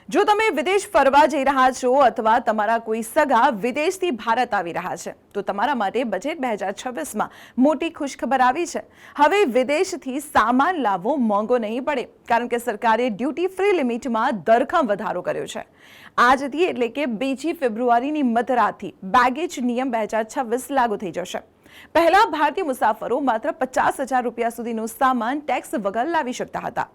જો તમે વિદેશ ફરવા જઈ રહ્યા છો અથવા તમારા કોઈ સગા વિદેશથી ભારત આવી રહ્યા છે તો તમારા માટે બજેટ 2026માં મોટી ખુશખબર આવી છે। હવે વિદેશથી સામાન લાવવો મોંઘો નહીં પડે કારણ કે સરકારે ડ્યુટી ફ્રી લિમિટમાં ધરખમ વધારો કર્યો છે। આજથી એટલે કે 2 ફેબ્રુઆરીની મધરાતથી બેગેજ નિયમ 2026 લાગુ થઈ જશે। પહેલા ભારતીય મુસાફરો માત્ર 50,000 રૂપિયા સુધીનો સામાન ટેક્સ વગર લાવી શકતા હતા,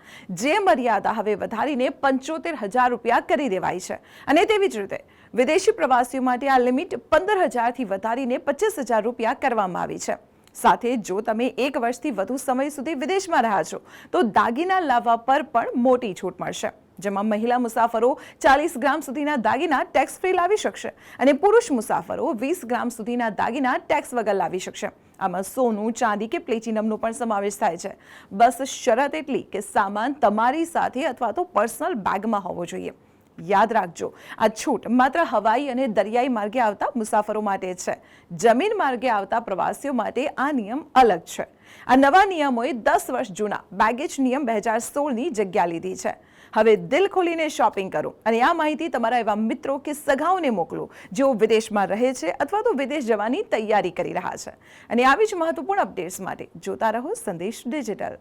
જે મર્યાદા હવે વધારીને 75,000 રૂપિયા કરી દેવાઈ છે। અને તેવી જ રીતે વિદેશી પ્રવાસીઓ માટે આ લિમિટ 15,000થી વધારીને 25,000 રૂપિયા કરવામાં આવી છે। સાથે જો તમે 1 વર્ષથી વધુ સમય સુધી વિદેશમાં રહ્યા છો તો દાગીના લાવવા પર પણ મોટી છૂટ મળશે, જેમાં મહિલા મુસાફરો 40 ગ્રામ સુધીના દાગીના ટેક્સ ફ્રી લાવી શકશે અને પુરુષ મુસાફરો 20 ગ્રામ સુધીના દાગીના ટેક્સ વગર લાવી શકશે। આમાં સોનું, ચાંદી કે પ્લેટિનમનો પણ સમાવેશ થાય છે। બસ શરત એટલી કે સામાન તમારી સાથે અથવા તો પર્સનલ બેગમાં હોવો જોઈએ। યાદ રાખજો, આ છૂટ માત્ર હવાઈ અને દરિયાઈ માર્ગે આવતા મુસાફરો માટે છે। જમીન માર્ગે આવતા પ્રવાસીઓ માટે આ નિયમ અલગ છે। આ નવા નિયમોએ 10 વર્ષ જૂના બેગેજ નિયમ 2016ની જગ્યા લીધી છે। હવે દિલ ખોલીને શોપિંગ કરો અને આ માહિતી તમારા એવા મિત્રો કે સગાઓને મોકલો જેઓ વિદેશમાં રહે છે અથવા તો વિદેશ જવાની તૈયારી કરી રહ્યા છે। અને આવી જ મહત્વપૂર્ણ અપડેટ્સ માટે જોતા રહો સંદેશ ડિજિટલ।